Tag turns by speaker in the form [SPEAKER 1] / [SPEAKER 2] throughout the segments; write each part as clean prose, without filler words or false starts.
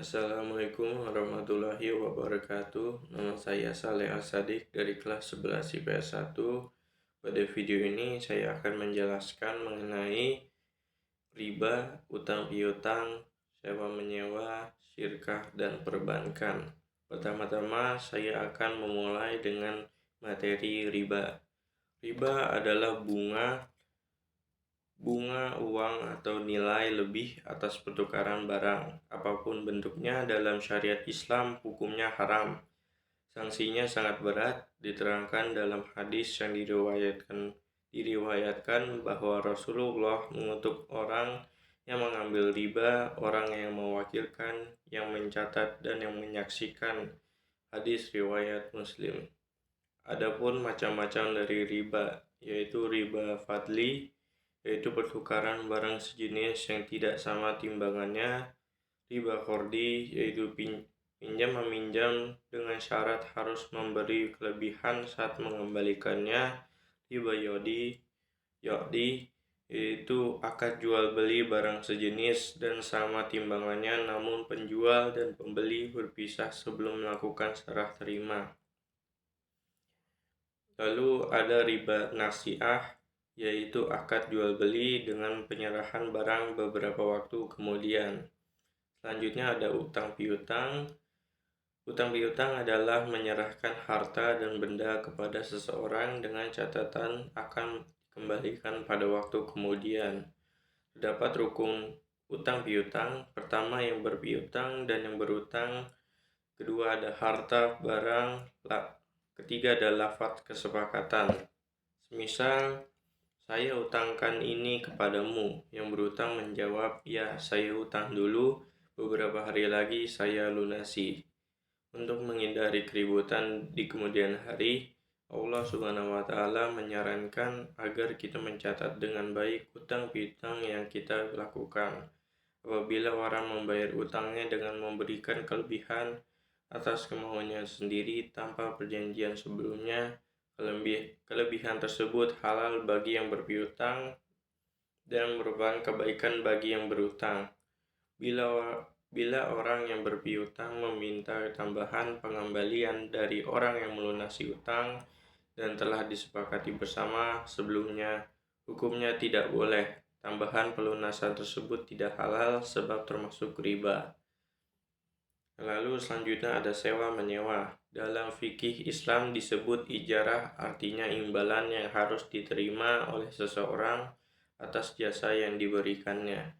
[SPEAKER 1] Assalamualaikum warahmatullahi wabarakatuh. Nama saya Saleh Al-Sadiq dari kelas 11 IPS 1. Pada video ini saya akan menjelaskan mengenai riba, utang piutang, sewa menyewa, syirkah, dan perbankan. Pertama-tama saya akan memulai dengan materi riba. Riba adalah bunga uang atau nilai lebih atas pertukaran barang, apapun bentuknya. Dalam syariat Islam hukumnya haram. Sanksinya sangat berat, diterangkan dalam hadis yang diriwayatkan bahwa Rasulullah mengutuk orang yang mengambil riba, orang yang mewakilkan, yang mencatat, dan yang menyaksikan. Hadis riwayat Muslim. Adapun macam-macam dari riba, yaitu riba fadli, yaitu pertukaran barang sejenis yang tidak sama timbangannya. Riba kordi, yaitu pinjam meminjam dengan syarat harus memberi kelebihan saat mengembalikannya. Riba yodi, yaitu akad jual beli barang sejenis dan sama timbangannya, namun penjual dan pembeli berpisah sebelum melakukan serah terima. Lalu ada riba nasiah, yaitu akad jual beli dengan penyerahan barang beberapa waktu kemudian. Selanjutnya ada utang piutang. Utang piutang adalah menyerahkan harta dan benda kepada seseorang dengan catatan akan dikembalikan pada waktu kemudian. Terdapat rukun utang piutang. Pertama, yang berpiutang dan yang berutang. Kedua, ada harta, barang. Ketiga, ada lafaz kesepakatan. Semisal, saya utangkan ini kepadamu. Yang berutang menjawab, ya, saya utang dulu, beberapa hari lagi saya lunasi. Untuk menghindari keributan di kemudian hari, Allah Subhanahu wa Ta'ala menyarankan agar kita mencatat dengan baik utang piutang yang kita lakukan. Apabila orang membayar utangnya dengan memberikan kelebihan atas kemauannya sendiri tanpa perjanjian sebelumnya, kelebihan tersebut halal bagi yang berpiutang dan merupakan kebaikan bagi yang berutang. Bila orang yang berpiutang meminta tambahan pengembalian dari orang yang melunasi utang dan telah disepakati bersama sebelumnya, hukumnya tidak boleh. Tambahan pelunasan tersebut tidak halal sebab termasuk riba. Lalu selanjutnya ada sewa menyewa. Dalam fikih Islam disebut ijarah, artinya imbalan yang harus diterima oleh seseorang atas jasa yang diberikannya.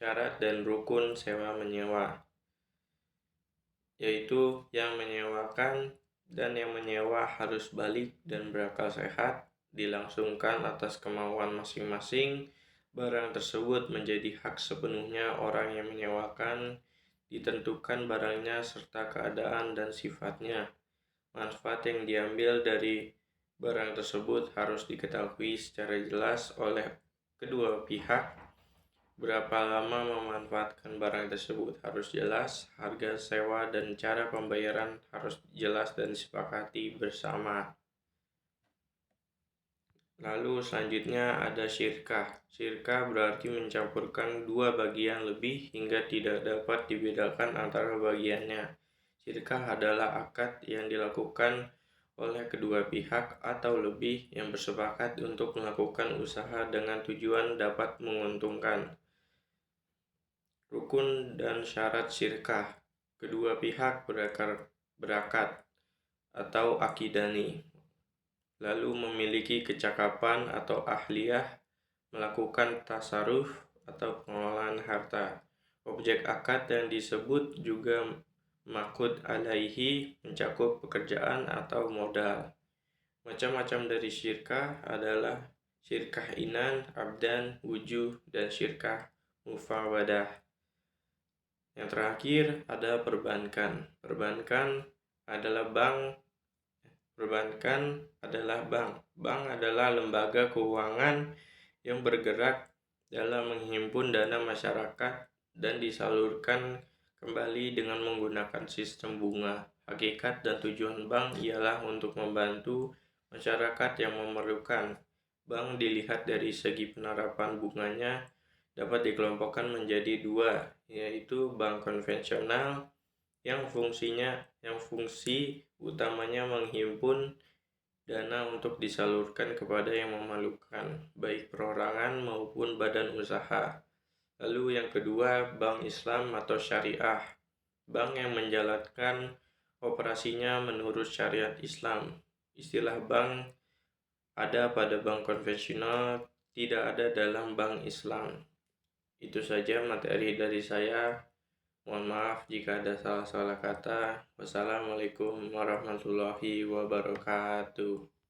[SPEAKER 1] Syarat dan rukun sewa menyewa, yaitu yang menyewakan dan yang menyewa harus balik dan berakal sehat, dilangsungkan atas kemauan masing-masing. Barang tersebut menjadi hak sepenuhnya orang yang menyewakan, ditentukan barangnya serta keadaan dan sifatnya. Manfaat yang diambil dari barang tersebut harus diketahui secara jelas oleh kedua pihak. Berapa lama memanfaatkan barang tersebut harus jelas. Harga sewa dan cara pembayaran harus jelas dan disepakati bersama. Lalu selanjutnya ada syirkah. Syirkah berarti mencampurkan dua bagian lebih hingga tidak dapat dibedakan antara bagiannya. Syirkah adalah akad yang dilakukan oleh kedua pihak atau lebih yang bersepakat untuk melakukan usaha dengan tujuan dapat menguntungkan. Rukun dan syarat syirkah. Kedua pihak berakad atau akidani, lalu memiliki kecakapan atau ahliyah melakukan tasarruf atau pengelolaan harta. Objek akad yang disebut juga maqud alaihi, mencakup pekerjaan atau modal. Macam-macam dari syirkah adalah syirkah inan, abdan, wujuh, dan syirkah mufawadah. Yang terakhir ada perbankan. Perbankan adalah bank. Bank adalah lembaga keuangan yang bergerak dalam menghimpun dana masyarakat dan disalurkan kembali dengan menggunakan sistem bunga. Hakikat dan tujuan bank ialah untuk membantu masyarakat yang memerlukan. Bank dilihat dari segi penerapan bunganya dapat dikelompokkan menjadi dua, yaitu bank konvensional yang fungsi utamanya menghimpun dana untuk disalurkan kepada yang memerlukan, baik perorangan maupun badan usaha. Lalu yang kedua, bank Islam atau syariah, bank yang menjalankan operasinya menurut syariat Islam. Istilah bank ada pada bank konvensional, tidak ada dalam bank Islam. Itu saja materi dari saya. Mohon maaf jika ada salah-salah kata. Wassalamualaikum warahmatullahi wabarakatuh.